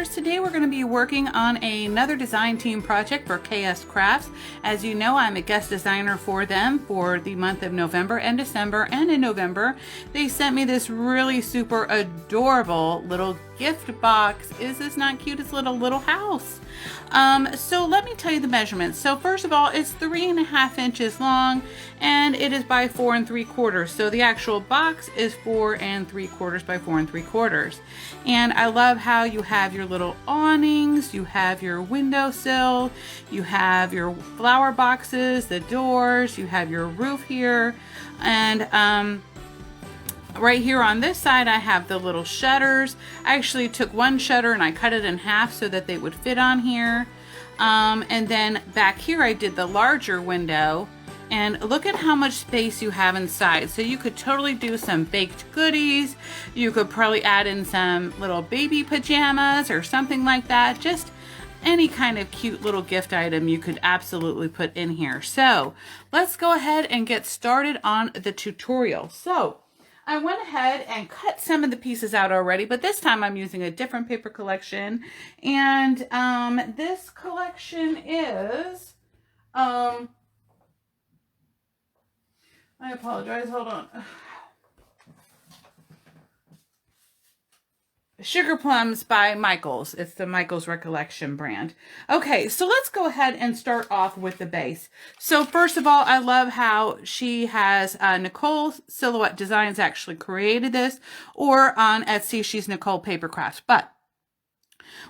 Crafts. Today we're going to be working on another design team project for KSCraft. As you know, I'm a guest designer for them for the month of November and December, and in November they sent me this really super adorable little gift box. Is this not cute? It's little house. So let me tell you the measurements. So first of all, it's 3.5 inches long and it is by 4 3/4. So the actual box is 4 3/4 by 4 3/4. And I love how you have your little awnings, you have your windowsill, you have your flower boxes, the doors, you have your roof here, and right here on this side I have the little shutters. I actually took one shutter and I cut it in half so that they would fit on here. And then back here I did the larger window, and look at how much space you have inside. So you could totally do some baked goodies. You could probably add in some little baby pajamas or something like that. Just any kind of cute little gift item you could absolutely put in here. So let's go ahead and get started on the tutorial. So I went ahead and cut some of the pieces out already, but this time I'm using a different paper collection. And this collection is, I apologize, hold on. Sugar Plums by Michaels. It's the Michaels Recollection brand. Okay, so let's go ahead and start off with the base. So first of all, I love how she has Nicole Silhouette Designs actually created this, or on Etsy, she's Nicole Papercraft. But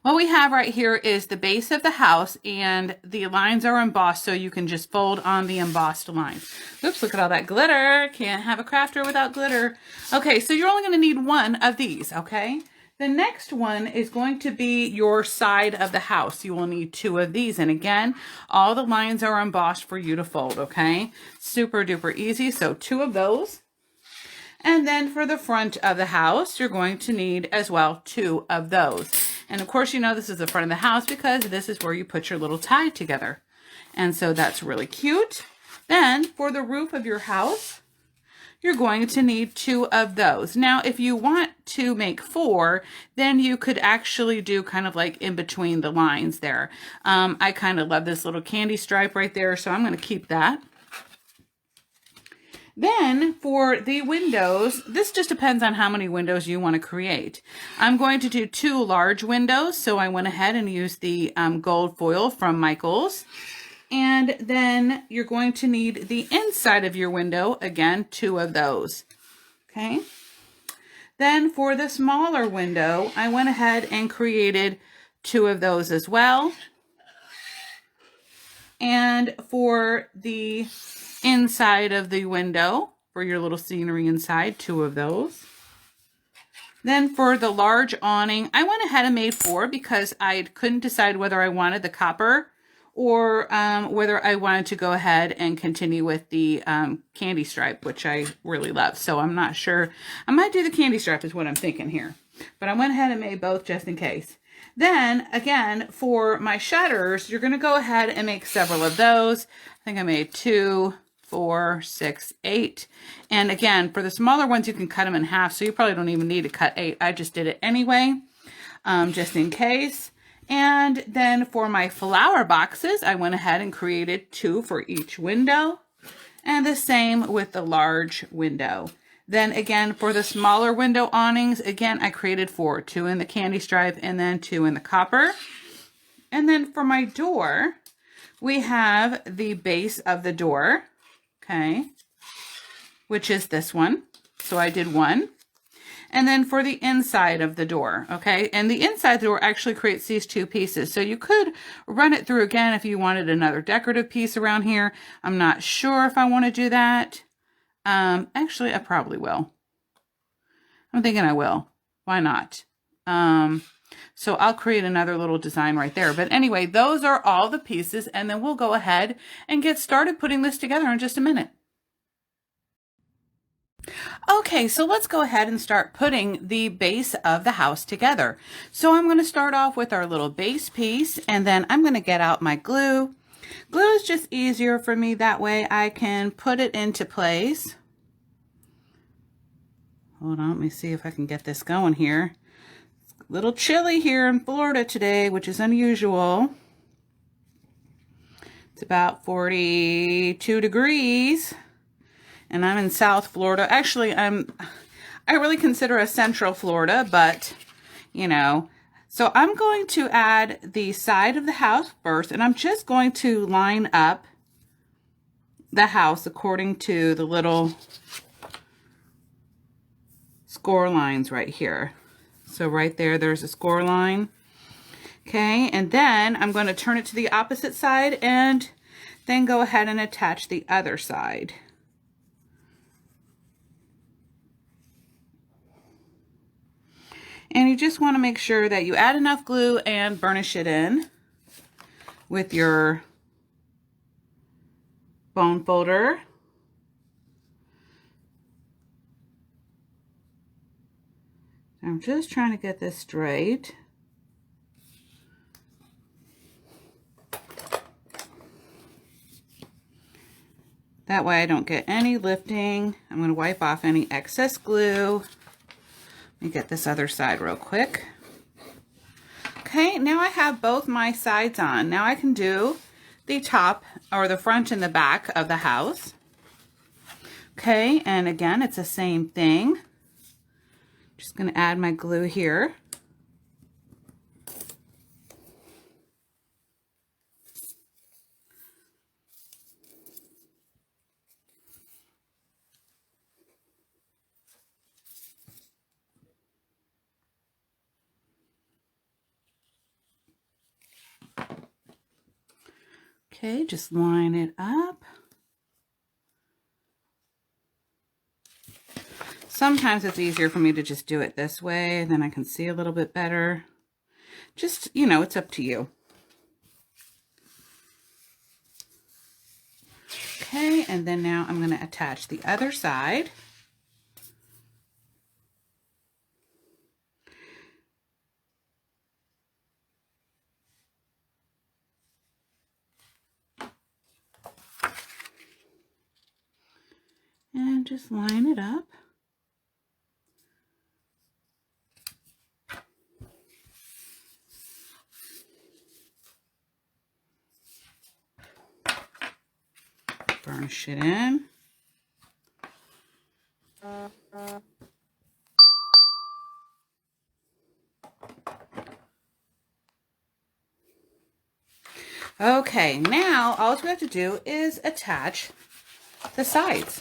what we have right here is the base of the house, and the lines are embossed, so you can just fold on the embossed lines. Oops, look at all that glitter. Can't have a crafter without glitter. Okay, so you're only going to need one of these, okay? The next one is going to be your side of the house. You will need 2 of these. And again, all the lines are embossed for you to fold, okay? Super duper easy. So 2 of those. And then for the front of the house, you're going to need as well 2 of those. And of course, you know this is the front of the house because this is where you put your little tie together. And so that's really cute. Then for the roof of your house, you're going to need 2 of those. Now, if you want to make 4, then you could actually do kind of like in between the lines there. I kind of love this little candy stripe right there, so I'm going to keep that. Then for the windows, this just depends on how many windows you want to create. I'm going to do 2 large windows, so I went ahead and used the gold foil from Michaels. And then you're going to need the inside of your window, again, 2 of those, okay? Then for the smaller window, I went ahead and created 2 of those as well. And for the inside of the window, for your little scenery inside, 2 of those. Then for the large awning, I went ahead and made 4 because I couldn't decide whether I wanted the copper or whether I wanted to go ahead and continue with the candy stripe, which I really love. So I'm not sure. I might do the candy stripe is what I'm thinking here. But I went ahead and made both just in case. Then, again, for my shutters, you're going to go ahead and make several of those. I think I made 2, 4, 6, 8. And again, for the smaller ones, you can cut them in half. So you probably don't even need to cut 8. I just did it anyway, just in case. And then for my flower boxes, I went ahead and created 2 for each window, and the same with the large window. Then again, for the smaller window awnings, again, I created 4, 2 in the candy stripe and then 2 in the copper. And then for my door, we have the base of the door, okay, which is this one. So I did 1. And then for the inside of the door, okay? And the inside door actually creates these 2 pieces. So you could run it through again if you wanted another decorative piece around here. I'm not sure if I want to do that. Actually, I probably will. I'm thinking I will. Why not? So I'll create another little design right there. But anyway, those are all the pieces. And then we'll go ahead and get started putting this together in just a minute. Okay, so let's go ahead and start putting the base of the house together. So I'm going to start off with our little base piece, and then I'm going to get out my glue. Glue is just easier for me, that way I can put it into place. Hold on, let me see if I can get this going here. It's a little chilly here in Florida today, which is unusual. It's about 42 degrees, and I'm in South Florida. Actually, I really consider us Central Florida, but you know. So I'm going to add the side of the house first, and I'm just going to line up the house according to the little score lines right here. So right there, there's a score line. Okay, and then I'm going to turn it to the opposite side and then go ahead and attach the other side. And you just want to make sure that you add enough glue and burnish it in with your bone folder. I'm just trying to get this straight. That way I don't get any lifting. I'm going to wipe off any excess glue. Let me get this other side real quick. Okay, now I have both my sides on. Now I can do the top or the front and the back of the house. Okay, and again, it's the same thing. Just going to add my glue here. Okay, just line it up. Sometimes it's easier for me to just do it this way, then I can see a little bit better. Just, you know, it's up to you. Okay, and then now I'm going to attach the other side. And just line it up. Burnish it in. Okay, now all we have to do is attach the sides.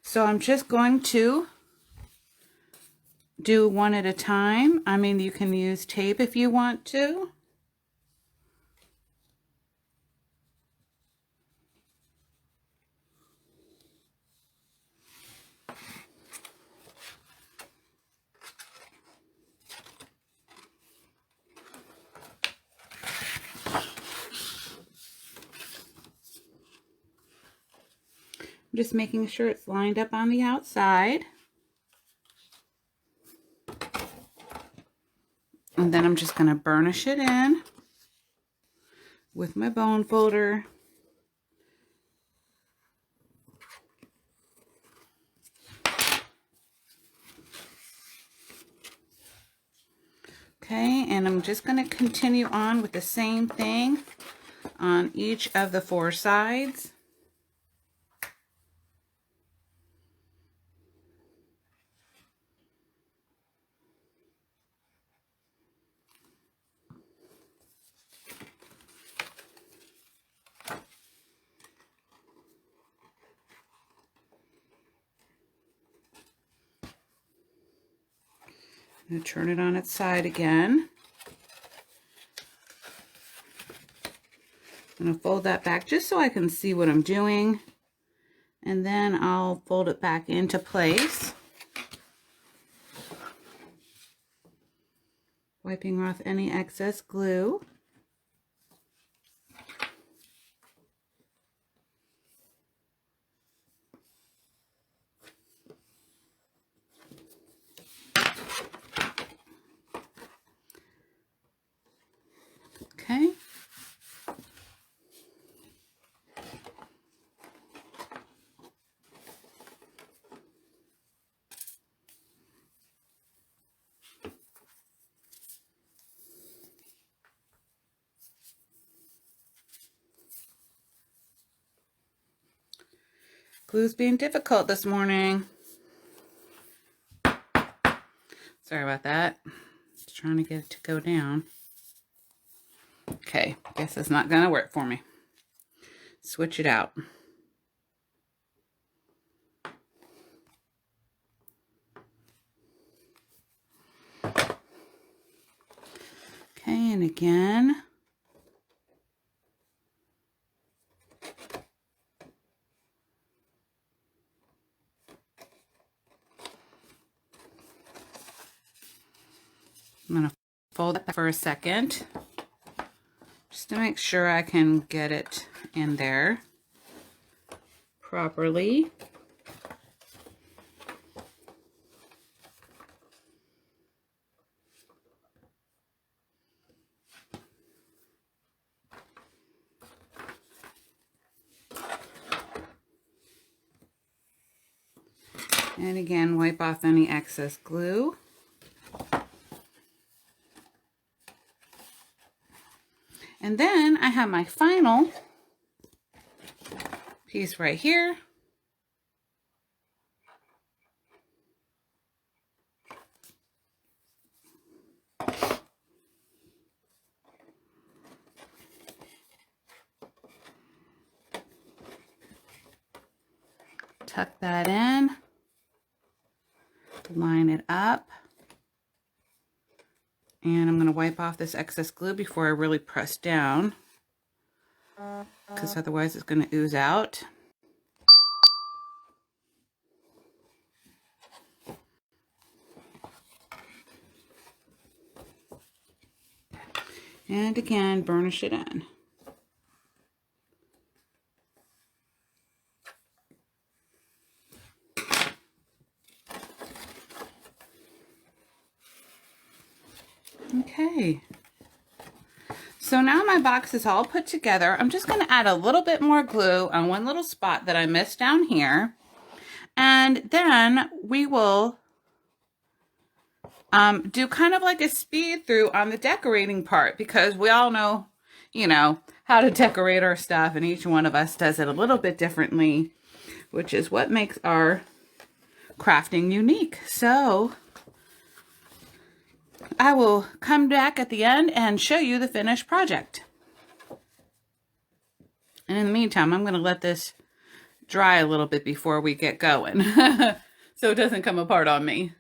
So I'm just going to do one at a time. I mean, you can use tape if you want to. Just making sure it's lined up on the outside. And then I'm just going to burnish it in with my bone folder. Okay, and I'm just going to continue on with the same thing on each of the 4 sides. I'm going to turn it on its side again. I'm going to fold that back just so I can see what I'm doing. And then I'll fold it back into place. Wiping off any excess glue. Okay. Glue's being difficult this morning. Sorry about that. Just trying to get it to go down. Okay, guess it's not gonna work for me. Switch it out. Okay, and again. I'm going to fold it for a second just to make sure I can get it in there properly. And again, wipe off any excess glue. And then I have my final piece right here. Tuck that in, line it up. And I'm going to wipe off this excess glue before I really press down, because otherwise it's going to ooze out. And again, burnish it in. Okay, so now my box is all put together. I'm just going to add a little bit more glue on one little spot that I missed down here. And then we will do kind of like a speed through on the decorating part, because we all know, you know, how to decorate our stuff, and each one of us does it a little bit differently, which is what makes our crafting unique. So I will come back at the end and show you the finished project. And in the meantime, I'm going to let this dry a little bit before we get going so it doesn't come apart on me.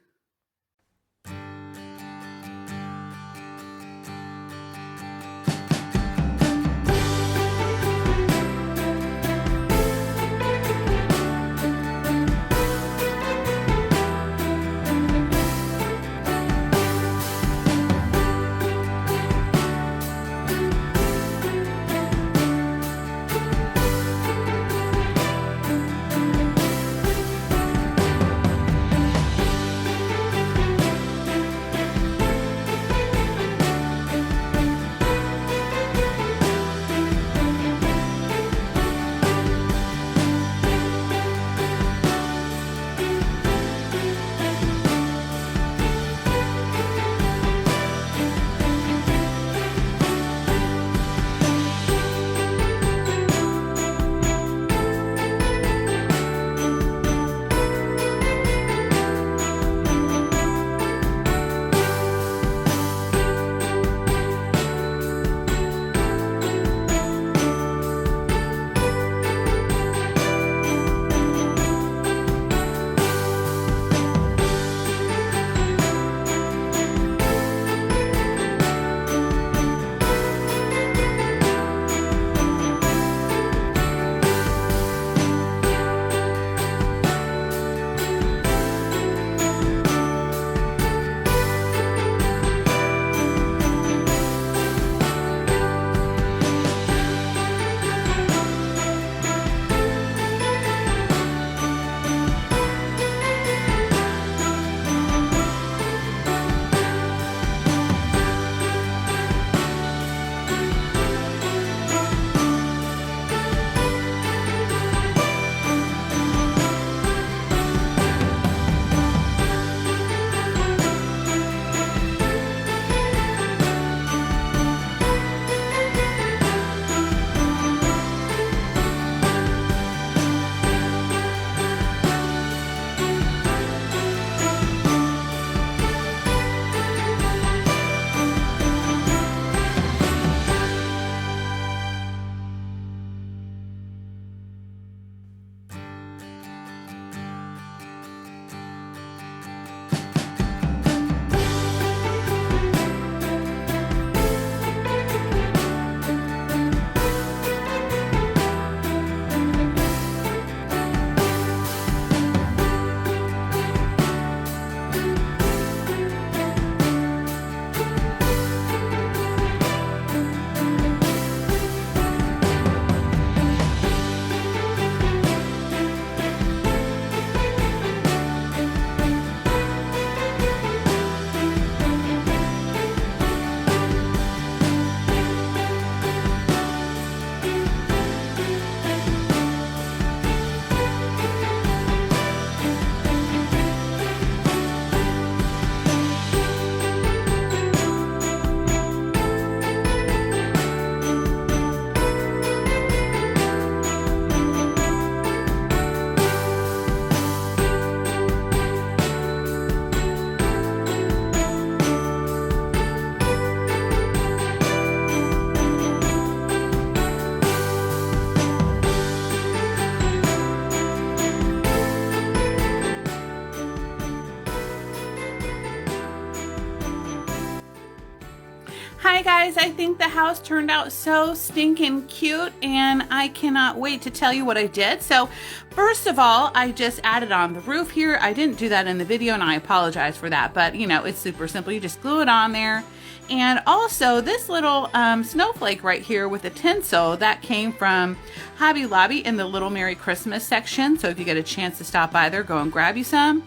Hi guys, I think the house turned out so stinking cute and I cannot wait to tell you what I did. So first of all, I just added on the roof here. I didn't do that in the video and I apologize for that, but you know, it's super simple. You just glue it on there. And also this little snowflake right here with the tinsel that came from Hobby Lobby in the Little Merry Christmas section. So if you get a chance to stop by there, go and grab you some.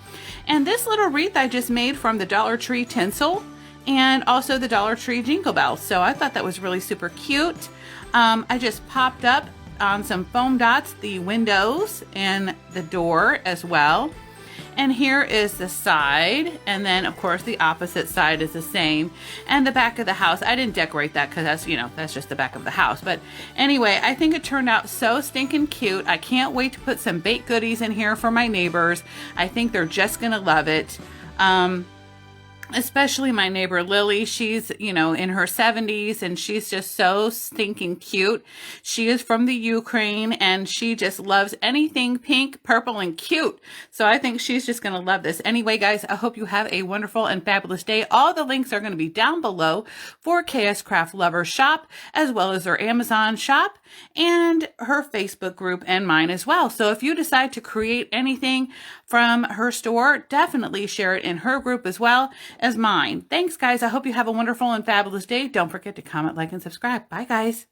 And this little wreath I just made from the Dollar Tree tinsel and also the Dollar Tree Jingle Bells. So I thought that was really super cute. I just popped up on some foam dots the windows and the door as well. And here is the side, and then of course the opposite side is the same. And the back of the house, I didn't decorate that because that's, you know, that's just the back of the house. But anyway, I think it turned out so stinking cute. I can't wait to put some baked goodies in here for my neighbors. I think they're just gonna love it. Especially my neighbor Lily. She's, you know, in her 70s and she's just so stinking cute. She is from the Ukraine and she just loves anything pink, purple, and cute. So I think she's just going to love this. Anyway, guys, I hope you have a wonderful and fabulous day. All the links are going to be down below for KSCraft Lovers Shop, as well as her Amazon shop and her Facebook group and mine as well. So if you decide to create anything from her store, definitely share it in her group as well as mine. Thanks, guys. I hope you have a wonderful and fabulous day. Don't forget to comment, like, and subscribe. Bye, guys.